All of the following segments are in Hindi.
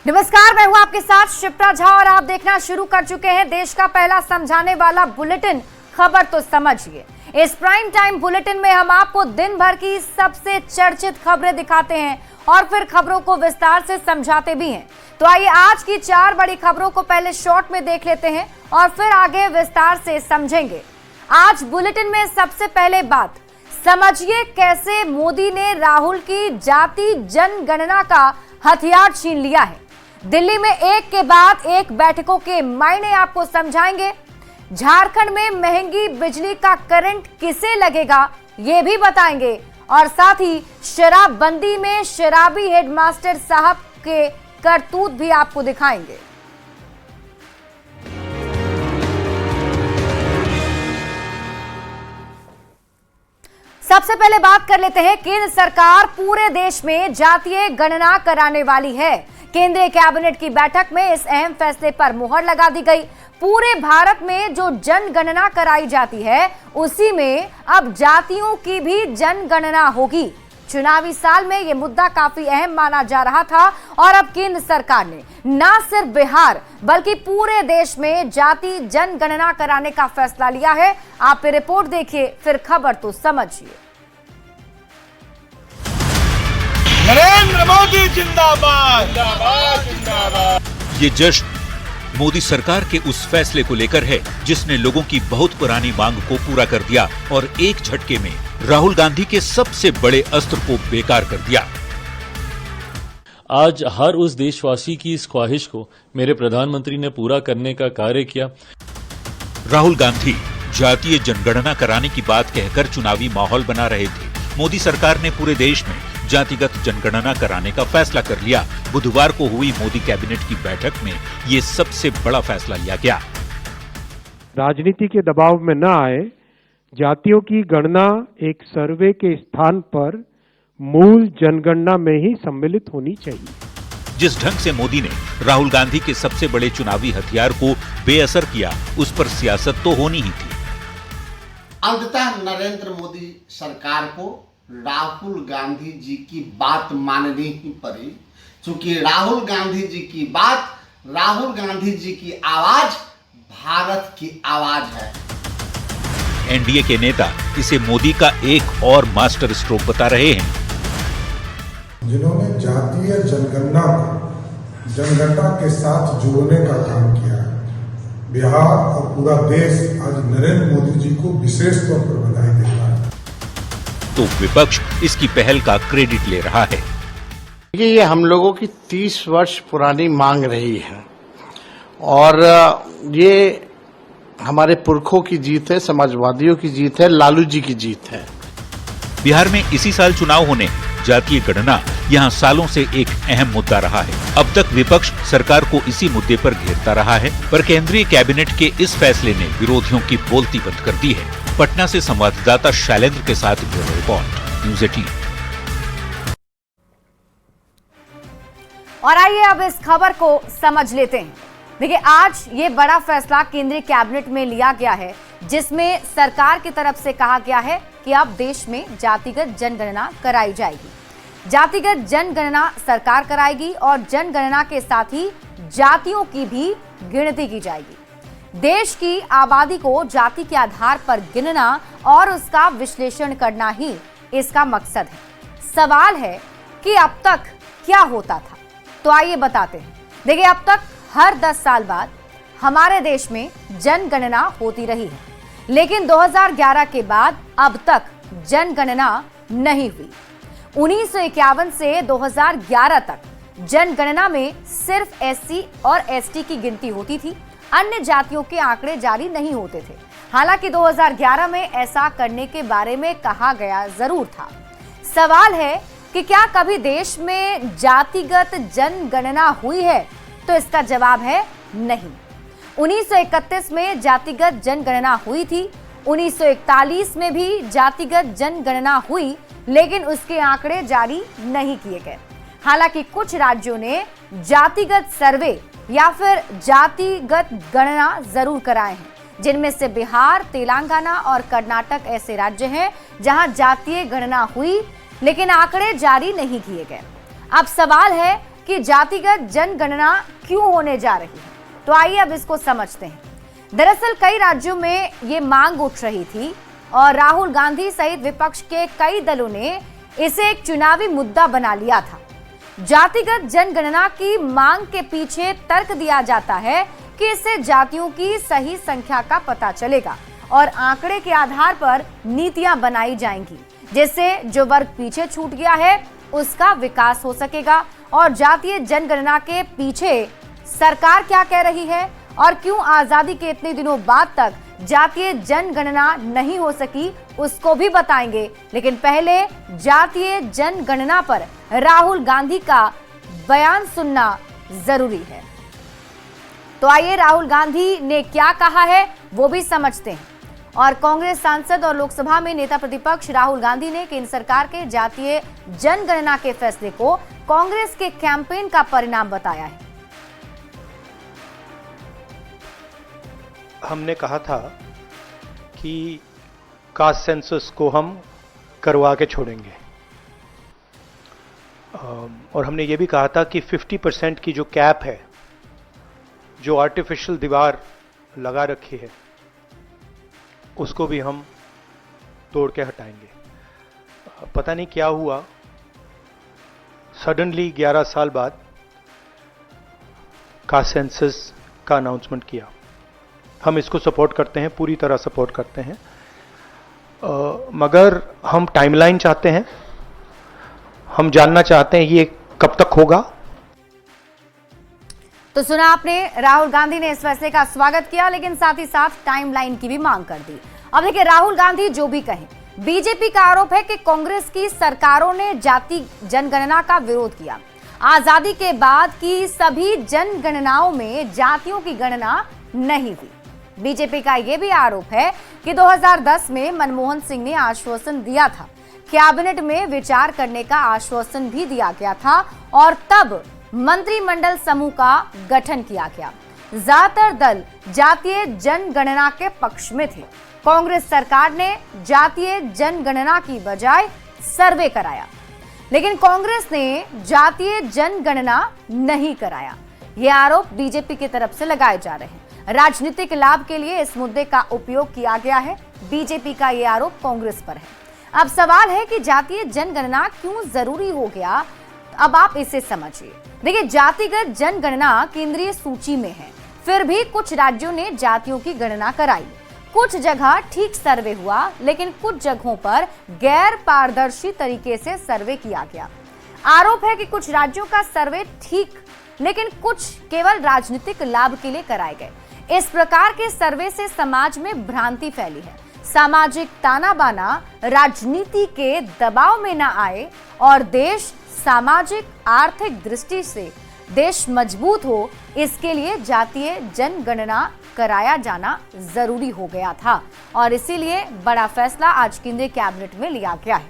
नमस्कार, मैं हूं आपके साथ शिप्रा झा और आप देखना शुरू कर चुके हैं देश का पहला समझाने वाला बुलेटिन खबर तो समझिए। इस प्राइम टाइम बुलेटिन में हम आपको दिन भर की सबसे चर्चित खबरें दिखाते हैं और फिर खबरों को विस्तार से समझाते भी हैं। तो आइए आज की 4 बड़ी खबरों को पहले शॉर्ट में देख लेते हैं और फिर आगे विस्तार से समझेंगे। आज बुलेटिन में सबसे पहले बात समझिए कैसे मोदी ने राहुल की जाति जनगणना का हथियार छीन लिया है। दिल्ली में एक के बाद एक बैठकों के मायने आपको समझाएंगे। झारखंड में महंगी बिजली का करंट किसे लगेगा ये भी बताएंगे और साथ ही शराबबंदी में शराबी हेडमास्टर साहब के करतूत भी आपको दिखाएंगे। सबसे पहले बात कर लेते हैं, केंद्र सरकार पूरे देश में जातीय गणना कराने वाली है। केंद्रीय कैबिनेट की बैठक में इस अहम फैसले पर मुहर लगा दी गई। पूरे भारत में जो जनगणना कराई जाती है उसी में अब जातियों की भी जनगणना होगी। चुनावी साल में यह मुद्दा काफी अहम माना जा रहा था और अब केंद्र सरकार ने न सिर्फ बिहार बल्कि पूरे देश में जाति जनगणना कराने का फैसला लिया है। आप रिपोर्ट देखिए फिर खबर तो समझिए। नरेंद्र मोदी जिंदाबाद जिंदाबाद जिंदाबाद। ये जश्न मोदी सरकार के उस फैसले को लेकर है जिसने लोगों की बहुत पुरानी मांग को पूरा कर दिया और एक झटके में राहुल गांधी के सबसे बड़े अस्त्र को बेकार कर दिया। आज हर उस देशवासी की इस ख्वाहिश को मेरे प्रधानमंत्री ने पूरा करने का कार्य किया। राहुल गांधी जातीय जनगणना कराने की बात कहकर चुनावी माहौल बना रहे थे। मोदी सरकार ने पूरे देश में जातिगत जनगणना कराने का फैसला कर लिया। बुधवार को हुई मोदी कैबिनेट की बैठक में ये सबसे बड़ा फैसला लिया गया। राजनीति के दबाव में न आए, जातियों की गणना एक सर्वे के स्थान पर मूल जनगणना में ही सम्मिलित होनी चाहिए। जिस ढंग से मोदी ने राहुल गांधी के सबसे बड़े चुनावी हथियार को बेअसर किया, उस पर सियासत तो होनी ही थी। अंततः नरेंद्र मोदी सरकार को राहुल गांधी जी की बात माननी ही पड़ी, क्योंकि राहुल गांधी जी की बात, राहुल गांधी जी की आवाज भारत की आवाज है। एनडीए के नेता इसे मोदी का एक और मास्टर स्ट्रोक बता रहे हैं। जिन्होंने जातीय जनगणना को जनगणना के साथ जोड़ने का काम किया है, बिहार और पूरा देश आज नरेंद्र मोदी जी को विशेष तौर पर बधाई देता है। तो विपक्ष इसकी पहल का क्रेडिट ले रहा है। ये हम लोगों की 30 वर्ष पुरानी मांग रही है और ये हमारे पुरखों की जीत है, समाजवादियों की जीत है, लालू जी की जीत है। बिहार में इसी साल चुनाव होने, जातीय गणना यहाँ सालों से एक अहम मुद्दा रहा है। अब तक विपक्ष सरकार को इसी मुद्दे पर घेरता रहा है, पर केंद्रीय कैबिनेट के इस फैसले ने विरोधियों की बोलती बंद कर दी है। पटना से संवाददाता शैलेंद्र के साथ ब्यूरो रिपोर्ट, न्यूज़ 18। और आइए अब इस खबर को समझ लेते हैं। देखिए, आज ये बड़ा फैसला केंद्रीय कैबिनेट में लिया गया है जिसमें सरकार की तरफ से कहा गया है कि अब देश में जातिगत जनगणना कराई जाएगी। जातिगत जनगणना सरकार कराएगी और जनगणना के साथ ही जातियों की भी गिनती की जाएगी। देश की आबादी को जाति के आधार पर गिनना और उसका विश्लेषण करना ही इसका मकसद है। सवाल है कि अब तक क्या होता था, तो आइए बताते हैं। देखिए, अब तक हर 10 साल बाद हमारे देश में जनगणना होती रही है, लेकिन 2011 के बाद अब तक जनगणना नहीं हुई। 1951 से 2011 तक जनगणना में सिर्फ एससी और एसटी की गिनती होती थी, अन्य जातियों के आंकड़े जारी नहीं होते थे। हालांकि 2011 में ऐसा करने के बारे में कहा गया जरूर था। सवाल है कि क्या कभी देश में जातिगत जनगणना हुई है, तो इसका जवाब है नहीं। 1931 में जातिगत जनगणना हुई थी, 1941 में भी जातिगत जनगणना हुई, लेकिन उसके आंकड़े जारी नहीं किए गए। हालांकि कुछ राज्यों ने जातिगत सर्वे या फिर जातिगत गणना जरूर कराए हैं, जिनमें से बिहार, तेलंगाना और कर्नाटक ऐसे राज्य हैं जहां जातीय गणना हुई लेकिन आंकड़े जारी नहीं किए गए। अब सवाल है कि जातिगत जनगणना क्यों होने जा रही है। तो आइए अब इसको समझते हैं। दरअसल कई राज्यों में ये मांग उठ रही थी और राहुल गांधी सहित विपक्ष के कई दलों ने इसे एक चुनावी मुद्दा बना लिया था। जातिगत जनगणना की मांग के पीछे तर्क दिया जाता है कि इससे जातियों की सही संख्या का पता चलेगा और आंकड़े के आधार पर नीतियां बनाई जाएंगी, जिससे जो वर्ग पीछे छूट गया है उसका विकास हो सकेगा। और जातीय जनगणना के पीछे सरकार क्या कह रही है और क्यों आजादी के इतने दिनों बाद तक जातीय जनगणना नहीं हो सकी, उसको भी बताएंगे। लेकिन पहले जातीय जनगणना पर राहुल गांधी का बयान सुनना जरूरी है। तो आइए राहुल गांधी ने क्या कहा है वो भी समझते हैं। और कांग्रेस सांसद और लोकसभा में नेता प्रतिपक्ष राहुल गांधी ने केंद्र सरकार के जातीय जनगणना के फैसले को कांग्रेस के कैंपेन का परिणाम बताया है। हमने कहा था कि कास्ट सेंसस को हम करवा के छोड़ेंगे और हमने ये भी कहा था कि 50% की जो कैप है, जो आर्टिफिशियल दीवार लगा रखी है, उसको भी हम तोड़ के हटाएंगे। पता नहीं क्या हुआ, सडनली 11 साल बाद कास्ट सेंसस का अनाउंसमेंट किया। हम इसको सपोर्ट करते हैं, पूरी तरह सपोर्ट करते हैं, मगर हम टाइमलाइन चाहते हैं। हम जानना चाहते हैं ये कब तक होगा। तो सुना आपने, राहुल गांधी ने इस फैसले का स्वागत किया, लेकिन साथ ही साथ टाइमलाइन की भी मांग कर दी। अब देखिए, राहुल गांधी जो भी कहें, बीजेपी का आरोप है कि कांग्रेस की सरकारों ने जाति जनगणना का विरोध किया। आजादी के बाद की सभी जनगणनाओं में जातियों की गणना नहीं हुई। बीजेपी का यह भी आरोप है कि 2010 में मनमोहन सिंह ने आश्वासन दिया था, कैबिनेट में विचार करने का आश्वासन भी दिया गया था और तब मंत्रिमंडल समूह का गठन किया गया। ज्यादातर दल जातीय जनगणना के पक्ष में थे। कांग्रेस सरकार ने जातीय जनगणना की बजाय सर्वे कराया, लेकिन कांग्रेस ने जातीय जनगणना नहीं कराया। ये आरोप बीजेपी की तरफ से लगाए जा रहे हैं। राजनीतिक लाभ के लिए इस मुद्दे का उपयोग किया गया है। बीजेपी का यह आरोप कांग्रेस पर है। अब सवाल है कि जातीय जनगणना क्यों जरूरी हो गया। अब आप इसे समझिए। देखिए, जातिगत जनगणना केंद्रीय सूची में है, फिर भी कुछ राज्यों ने जातियों की गणना कराई। कुछ जगह ठीक सर्वे हुआ, लेकिन कुछ जगहों पर गैर पारदर्शी तरीके से सर्वे किया गया। आरोप है कि कुछ राज्यों का सर्वे ठीक, लेकिन कुछ केवल राजनीतिक लाभ के लिए कराए गए। इस प्रकार के सर्वे से समाज में भ्रांति फैली है। सामाजिक ताना बाना राजनीति के दबाव में न आए और देश सामाजिक आर्थिक दृष्टि से देश मजबूत हो, इसके लिए जातीय जनगणना कराया जाना जरूरी हो गया था और इसीलिए बड़ा फैसला आज केंद्रीय कैबिनेट में लिया गया है।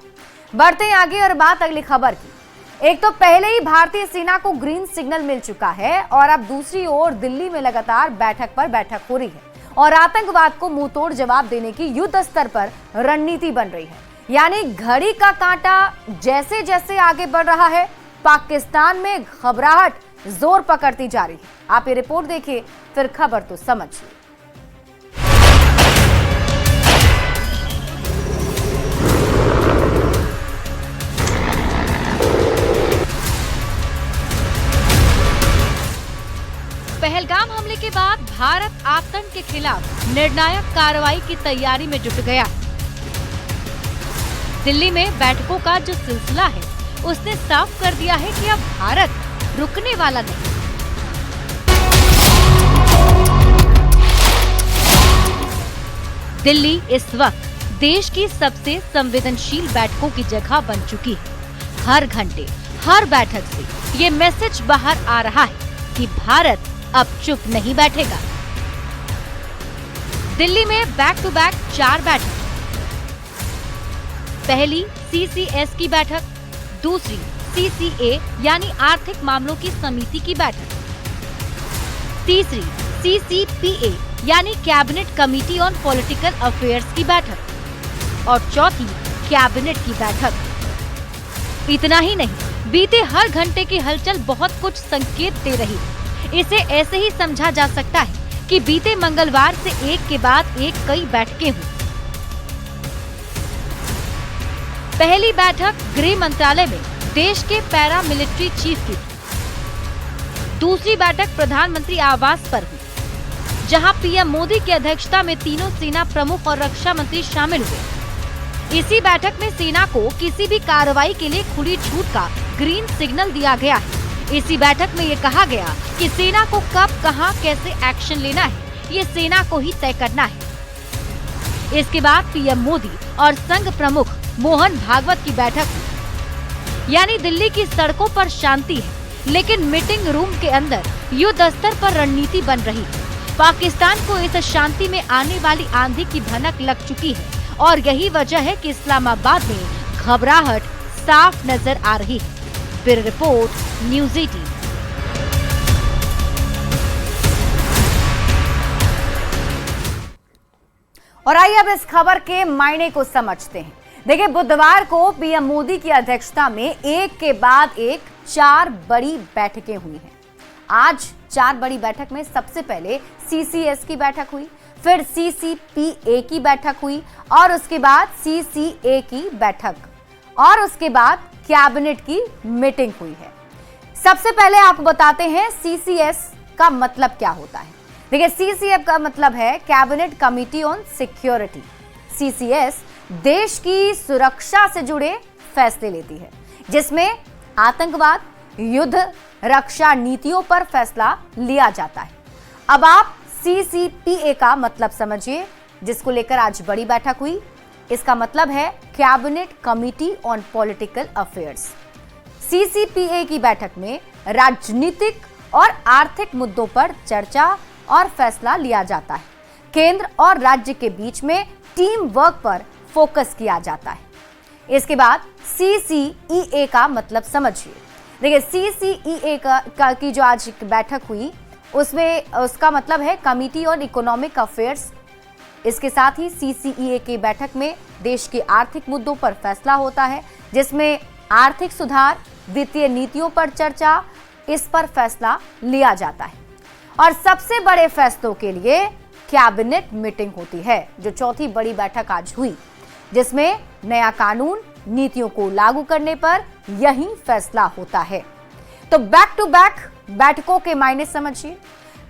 बढ़ते हैं आगे और बात अगली खबर की। एक तो पहले ही भारतीय सेना को ग्रीन सिग्नल मिल चुका है और अब दूसरी ओर दिल्ली में लगातार बैठक पर बैठक हो रही है और आतंकवाद को मुंहतोड़ जवाब देने की युद्ध स्तर पर रणनीति बन रही है। यानी घड़ी का कांटा जैसे जैसे आगे बढ़ रहा है, पाकिस्तान में घबराहट जोर पकड़ती जा रही है। आप ये रिपोर्ट देखिए, फिर खबर तो समझिए। पहलगाम हमले के बाद भारत आतंक के खिलाफ निर्णायक कार्रवाई की तैयारी में जुट गया। दिल्ली में बैठकों का जो सिलसिला है, उसने साफ कर दिया है कि अब भारत रुकने वाला नहीं। दिल्ली इस वक्त देश की सबसे संवेदनशील बैठकों की जगह बन चुकी है। हर घंटे, हर बैठक से ये मैसेज बाहर आ रहा है कि भारत अब चुप नहीं बैठेगा। दिल्ली में बैक टू बैक 4 बैठक। पहली CCS की बैठक, दूसरी CCA यानी आर्थिक मामलों की समिति की बैठक, तीसरी CCPA यानी cabinet committee on political affairs की बैठक और चौथी कैबिनेट की बैठक। इतना ही नहीं, बीते हर घंटे की हलचल बहुत कुछ संकेत दे रही है। इसे ऐसे ही समझा जा सकता है कि बीते मंगलवार से एक के बाद एक कई बैठकें हुई। पहली बैठक गृह मंत्रालय में देश के पैरा मिलिट्री चीफ की, दूसरी बैठक प्रधानमंत्री आवास पर हुई, जहां पीएम मोदी की अध्यक्षता में तीनों सेना प्रमुख और रक्षा मंत्री शामिल हुए। इसी बैठक में सेना को किसी भी कार्रवाई के लिए खुली छूट का ग्रीन सिग्नल दिया गया है। इसी बैठक में ये कहा गया कि सेना को कब, कहां, कैसे एक्शन लेना है, ये सेना को ही तय करना है। इसके बाद पीएम मोदी और संघ प्रमुख मोहन भागवत की बैठक हुई। यानी दिल्ली की सड़कों पर शांति है, लेकिन मीटिंग रूम के अंदर युद्ध स्तर पर रणनीति बन रही है। पाकिस्तान को इस शांति में आने वाली आंधी की भनक लग चुकी है और यही वजह है कि इस्लामाबाद में घबराहट साफ नजर आ रही है। Bureau report, news 18। और आइए अब इस खबर के मायने को समझते हैं। देखिए, बुधवार को पीएम मोदी की अध्यक्षता में एक के बाद एक 4 बड़ी बैठकें हुई हैं। आज 4 बड़ी बैठक में सबसे पहले सीसीएस की बैठक हुई, फिर सीसीपीए की बैठक हुई और उसके बाद सीसीए की बैठक और उसके बाद कैबिनेट की मीटिंग हुई है। सबसे पहले आपको बताते हैं सीसीएस का मतलब क्या होता है। देखिए, सीसीएफ का मतलब है cabinet committee on security. CCS देश की सुरक्षा से जुड़े फैसले लेती है, जिसमें आतंकवाद, युद्ध, रक्षा नीतियों पर फैसला लिया जाता है। अब आप सीसीपीए का मतलब समझिए, जिसको लेकर आज बड़ी बैठक हुई। इसका मतलब है cabinet committee on political affairs. CCPA की बैठक में राजनीतिक और आर्थिक मुद्दों पर चर्चा और फैसला लिया जाता है। केंद्र और राज्य के बीच में टीम वर्क पर फोकस किया जाता है। इसके बाद सीसीईए का मतलब समझिए। देखिए, सीसीईए की जो आज बैठक हुई उसमें उसका मतलब है कमिटी ऑन इकोनॉमिक अफेयर्स। इसके साथ ही सीसीईए की बैठक में देश के आर्थिक मुद्दों पर फैसला होता है, जिसमें आर्थिक सुधार, वित्तीय नीतियों पर चर्चा, इस पर फैसला लिया जाता है। और सबसे बड़े फैसलों के लिए कैबिनेट मीटिंग होती है, जो चौथी बड़ी बैठक आज हुई, जिसमें नया कानून, नीतियों को लागू करने पर यही फैसला होता है। तो बैक टू बैक बैठकों के मायने समझिए।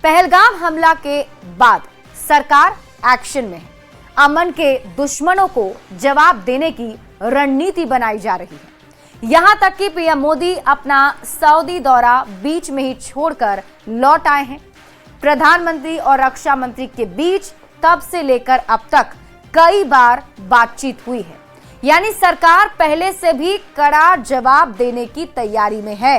पहलगाम हमला के बाद सरकार एक्शन में है। अमन के दुश्मनों को जवाब देने की रणनीति बनाई जा रही है। यहां तक कि पीएम मोदी अपना सऊदी दौरा बीच में ही छोड़कर लौट आए हैं। प्रधानमंत्री और रक्षा मंत्री के बीच तब से लेकर अब तक कई बार बातचीत हुई है। यानी सरकार पहले से भी कड़ा जवाब देने की तैयारी में है।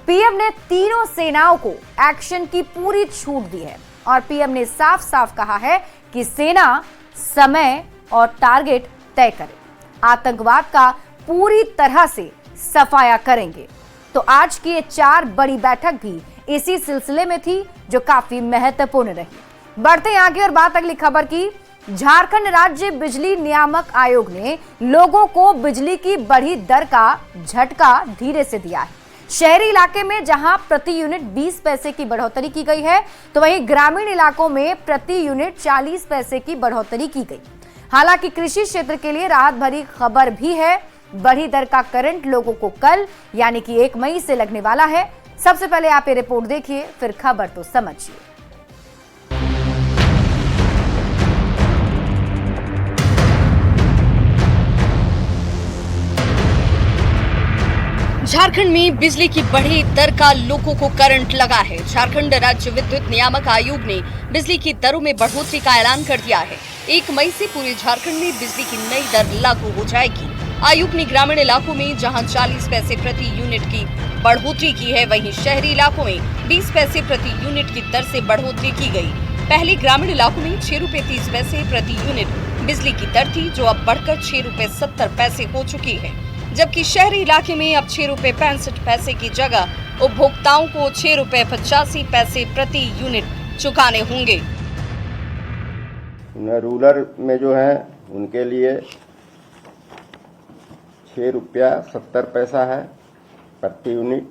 पीएम ने तीनों सेनाओं को एक्शन की पूरी छूट दी है और पीएम ने साफ साफ कहा है कि सेना समय और टारगेट तय करे, आतंकवाद का पूरी तरह से सफाया करेंगे। तो आज की ये 4 बड़ी बैठक भी इसी सिलसिले में थी, जो काफी महत्वपूर्ण रही। बढ़ते हैं आगे और बात अगली खबर की। झारखंड राज्य बिजली नियामक आयोग ने लोगों को बिजली की बढ़ी दर का झटका धीरे से दिया है। शहरी इलाके में जहां प्रति यूनिट 20 पैसे की बढ़ोतरी की गई है, तो वहीं ग्रामीण इलाकों में प्रति यूनिट 40 पैसे की बढ़ोतरी की गई। हालांकि कृषि क्षेत्र के लिए राहत भरी खबर भी है। बढ़ी दर का करंट लोगों को कल यानी कि 1 मई से लगने वाला है। सबसे पहले आप ये रिपोर्ट देखिए, फिर खबर तो समझिए। झारखंड में बिजली की बढ़ी दर का लोगों को करंट लगा है। झारखंड राज्य विद्युत नियामक आयोग ने बिजली की दरों में बढ़ोतरी का ऐलान कर दिया है। 1 मई से पूरे झारखंड में बिजली की नई दर लागू हो जाएगी। आयोग ने ग्रामीण इलाकों में जहां 40 पैसे प्रति यूनिट की बढ़ोतरी की है, वहीं शहरी इलाकों में 20 पैसे प्रति यूनिट की दर से बढ़ोतरी की गई। पहले ग्रामीण इलाकों में 6 रुपए 30 पैसे प्रति यूनिट बिजली की दर थी, जो अब बढ़कर 6 रुपए 70 पैसे हो चुकी है। जबकि शहरी इलाके में अब 6 रुपए 65 पैसे की जगह उपभोक्ताओं को 6 रुपए 85 पैसे प्रति यूनिट चुकाने होंगे। रूरल में जो है उनके लिए 6 रुपया 70 पैसा है प्रति यूनिट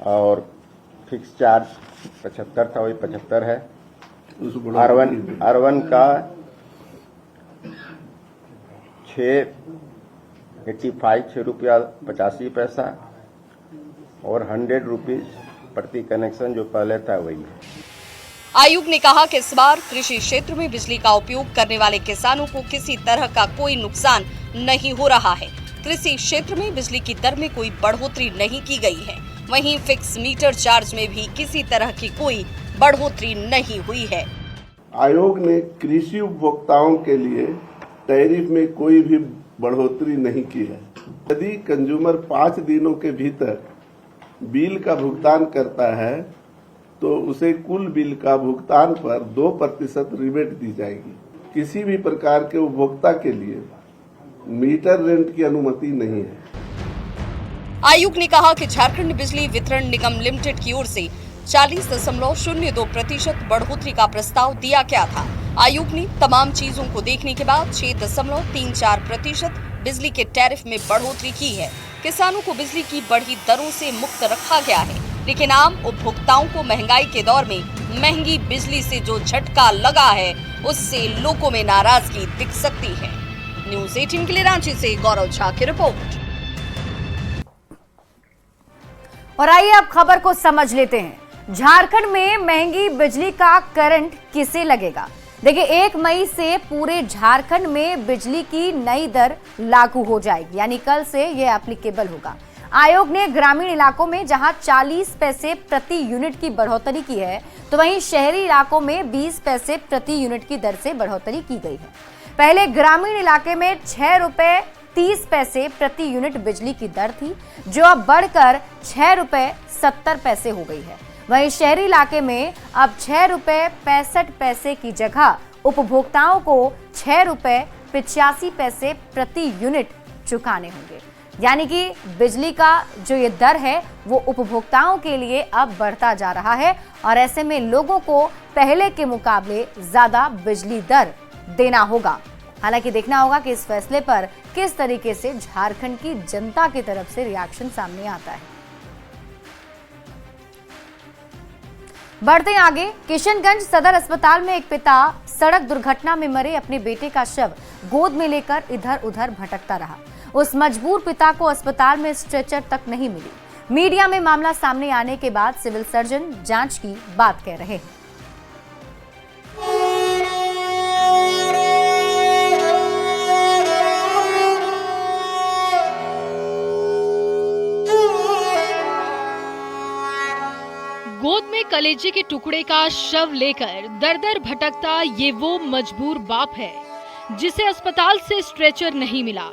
और फिक्स चार्ज 75 था, वही 75 है। R1 का 6 रुपया 85 पैसा और 100 रुपीज प्रति कनेक्शन जो पहले था वही है। आयुक्त ने कहा कि इस बार कृषि क्षेत्र में बिजली का उपयोग करने वाले किसानों को किसी तरह का कोई नुकसान नहीं हो रहा है। कृषि क्षेत्र में बिजली की दर में कोई बढ़ोतरी नहीं की गई है। वहीं फिक्स मीटर चार्ज में भी किसी तरह की कोई बढ़ोतरी नहीं हुई है। आयोग ने कृषि उपभोक्ताओं के लिए टैरिफ में कोई भी बढ़ोतरी नहीं की है। यदि कंज्यूमर 5 दिनों के भीतर बिल का भुगतान करता है तो उसे कुल बिल का भुगतान पर 2% रिबेट दी जाएगी। किसी भी प्रकार के उपभोक्ता के लिए मीटर रेंट की अनुमति नहीं है। आयुक्त ने कहा कि झारखंड बिजली वितरण निगम लिमिटेड की ओर से 40.02% बढ़ोतरी का प्रस्ताव दिया गया था। आयोग ने तमाम चीजों को देखने के बाद 6.34% बिजली के टैरिफ में बढ़ोतरी की है। किसानों को बिजली की बढ़ी दरों से मुक्त रखा गया है, लेकिन आम उपभोक्ताओं को महंगाई के दौर में महंगी बिजली से जो झटका लगा है उससे लोगों में नाराजगी दिख सकती है। न्यूज़ 18 के लिए रांची से गौरव झा की रिपोर्ट। और आइए अब खबर को समझ लेते हैं। झारखंड में महंगी बिजली का करंट किसे लगेगा? देखिए, 1 मई से पूरे झारखंड में बिजली की नई दर लागू हो जाएगी, यानी कल से यह एप्लीकेबल होगा। आयोग ने ग्रामीण इलाकों में जहां 40 पैसे प्रति यूनिट की बढ़ोतरी की है, तो वहीं शहरी इलाकों में 20 पैसे प्रति यूनिट की दर से बढ़ोतरी की गई है। पहले ग्रामीण इलाके में 6 रुपए 30 पैसे प्रति यूनिट बिजली की दर थी, जो अब बढ़कर 6 रुपए 70 पैसे हो गई है। वहीं शहरी इलाके में अब 6 रुपए 65 पैसे की जगह उपभोक्ताओं को 6 रुपए 85 पैसे प्रति यूनिट चुकाने होंगे। यानी कि बिजली का जो ये दर है वो उपभोक्ताओं के लिए अब बढ़ता जा रहा है, और ऐसे में लोगों को पहले के मुकाबले ज्यादा बिजली दर देना होगा। हालांकि देखना होगा कि इस फैसले पर किस तरीके से झारखंड की जनता की तरफ से रिएक्शन सामने आता है। बढ़ते आगे, किशनगंज सदर अस्पताल में एक पिता सड़क दुर्घटना में मरे अपने बेटे का शव गोद में लेकर इधर उधर भटकता रहा। उस मजबूर पिता को अस्पताल में स्ट्रेचर तक नहीं मिली। मीडिया में मामला सामने आने के बाद सिविल सर्जन जांच की बात कह रहे हैं। गोद में कलेजे के टुकड़े का शव लेकर दर दर भटकता ये वो मजबूर बाप है जिसे अस्पताल से स्ट्रेचर नहीं मिला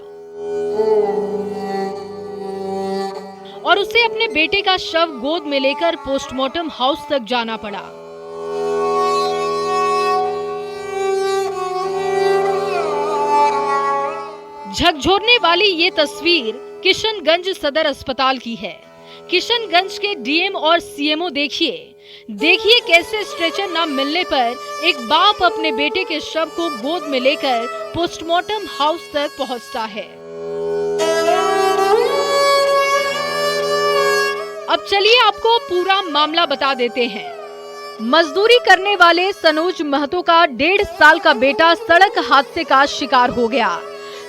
और उसे अपने बेटे का शव गोद में लेकर पोस्टमार्टम हाउस तक जाना पड़ा। झकझोरने वाली ये तस्वीर किशनगंज सदर अस्पताल की है। किशनगंज के डीएम और सीएमओ देखिए कैसे स्ट्रेचर न मिलने पर एक बाप अपने बेटे के शव को गोद में लेकर पोस्टमार्टम हाउस तक पहुंचता है। अब चलिए आपको पूरा मामला बता देते हैं। मजदूरी करने वाले सनोज महतो का 1.5 साल का बेटा सड़क हादसे का शिकार हो गया।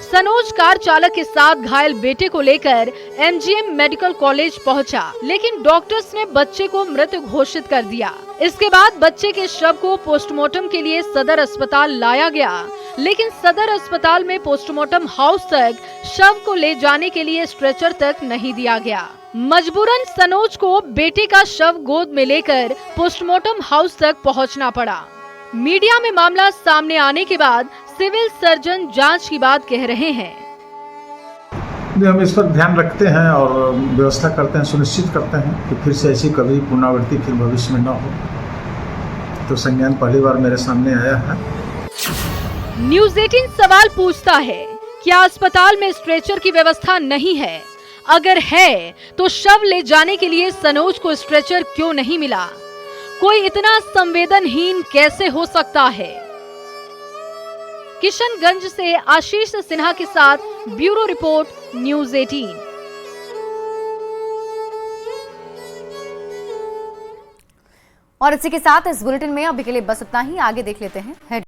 सनोज कार चालक के साथ घायल बेटे को लेकर एमजीएम मेडिकल कॉलेज पहुंचा, लेकिन डॉक्टर्स ने बच्चे को मृत घोषित कर दिया। इसके बाद बच्चे के शव को पोस्टमार्टम के लिए सदर अस्पताल लाया गया, लेकिन सदर अस्पताल में पोस्टमार्टम हाउस तक शव को ले जाने के लिए स्ट्रेचर तक नहीं दिया गया। मजबूरन सनोज को बेटे का शव गोद में लेकर पोस्टमार्टम हाउस तक पहुंचना पड़ा। मीडिया में मामला सामने आने के बाद सिविल सर्जन जांच की बात कह रहे हैं। हम इस पर ध्यान रखते हैं और व्यवस्था करते हैं, सुनिश्चित करते हैं कि फिर से ऐसी कभी पुनरावृत्ति फिर भविष्य में न हो। तो संज्ञान पहली बार मेरे सामने आया है। न्यूज़ 18 सवाल पूछता है, क्या अस्पताल में स्ट्रेचर की व्यवस्था नहीं है? अगर है तो शव ले जाने के लिए सनोज को स्ट्रेचर क्यों नहीं मिला? कोई इतना संवेदनहीन कैसे हो सकता है? किशनगंज से आशीष सिन्हा के साथ ब्यूरो रिपोर्ट, न्यूज़ 18। और इसी के साथ इस बुलेटिन में अभी के लिए बस इतना ही। आगे देख लेते हैं हेड